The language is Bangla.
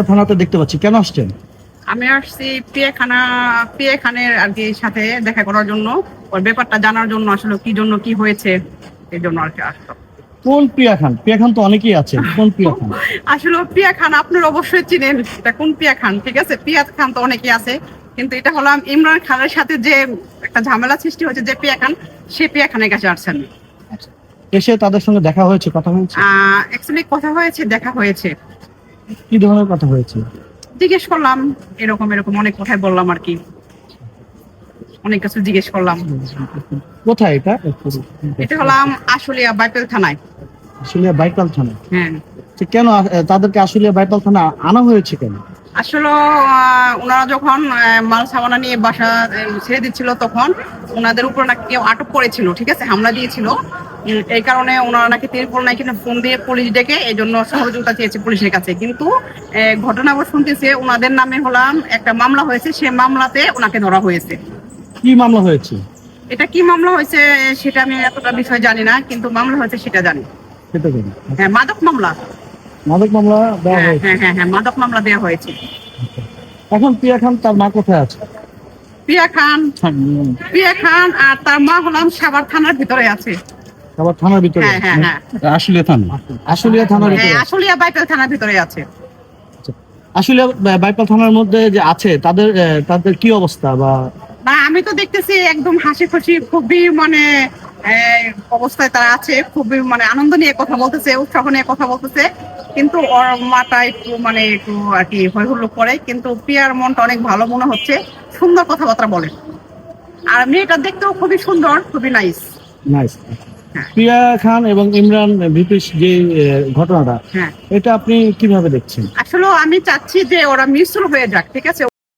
থানাতে দেখতে পাচ্ছি, কেন আসছেন? আমি আসছি পিয়া খানের আর কি সাথে দেখা করার জন্য, ওর ব্যাপারটা জানার জন্য, আসলে কি জন্য কি হয়েছে এই জন্য আর কি আসতো। কোন প্রিয়া খান? প্রিয়া খান তো অনেকেই আছেন, কোন প্রিয়া খান? আসলে পিয়া খান আপনারা অবশ্যই চিনেন, এটা কোন পিয়া খান? ঠিক আছে, পিয়া খান তো অনেকেই আছে, কিন্তু এটা হলাম ইমরান খানের সাথে যে একটা ঝামেলা সৃষ্টি হয়েছে, যে পিয়া খান, সে পিয়া খানের কাছে আসছেন। এসে তাদের সঙ্গে দেখা হয়েছে, কথা হয়েছে? অ্যাকচুয়ালি কথা হয়েছে, দেখা হয়েছে। কি ধরনের কথা হয়েছে? জিজ্ঞেস করলাম, এরকম এরকম অনেক কথাই বললাম আর কি, অনেক কিছু জিজ্ঞেস করলাম। কোথায় এটা? এটা হলাম আশুলিয়া বাইপেল থানায়। আশুলিয়া বাইপাল থানা। হ্যাঁ, তো কেন তাদেরকে আশুলিয়া বাইপাল থানা আনা হয়েছে কেন? আসলে ওনারা যখন মাল সামানা নিয়ে বাসা ছেড়ে দিচ্ছিল, তখন ওনাদের উপর নাকি কেউ আটক করেছিল, ঠিক আছে, হামলা দিয়েছিল। এই কারণে ওনারা নাকি তিরপল নাকি ফোন দিয়ে পুলিশ ডেকে এই জন্য সহযোগিতা চেয়েছে পুলিশের কাছে। কিন্তু ঘটনা শুনতেছে ওনাদের নামে হলাম একটা মামলা হয়েছে, সে মামলাতে ওনাকে ধরা হয়েছে। কি মামলা হয়েছে? এটা কি মামলা হয়েছে সেটা আমি এতটা বিষয় জানি না, কিন্তু মামলা হয়েছে সেটা জানি। সেটা জানি। হ্যাঁ, মাদক মামলা। মাদক মামলা দেওয়া হ্যাঁ হয়েছে। হ্যাঁ হ্যাঁ হ্যাঁ, মাদক মামলা দেওয়া হয়েছে। এখন প্রিয়া খান তার মা কোথায় আছে? পিয়া খান আর তার মা হলাম সাভার থানার ভিতরে আছে। আবার থানার ভিতরে? হ্যাঁ হ্যাঁ হ্যাঁ, আশুলিয়া থানা। আশুলিয়া থানার ভিতরে? আশুলিয়া বাইপেল থানার ভিতরে আছে। আশুলিয়া বাইপাল থানার মধ্যে যে আছে তাদের তাদের কি অবস্থা? বা না, আমি তো দেখতেছি একদম হাসি খুশি, খুবই মানে অবস্থায় তারা আছে, খুবই মানে আনন্দ নিয়ে কথা বলতেছে, উৎসাহ নিয়ে কথা বলতেছে। কিন্তু ওর মাটা একটু মানে একটু আর কি হই হুল্লোড় করে, কিন্তু প্রিয়ার মনটা অনেক ভালো মনে হচ্ছে, সুন্দর কথাবার্তা বলে। আর মেয়েটা দেখতেও খুবই সুন্দর, খুবই নাইস। নাইস। প্রিয়া খান এবং ইমরান ভিপির যে ঘটনাটা, হ্যাঁ, এটা আপনি কিভাবে দেখছেন? আসলে আমি চাচ্ছি যে ওরা মিশ্র হয়ে যাক, ঠিক আছে।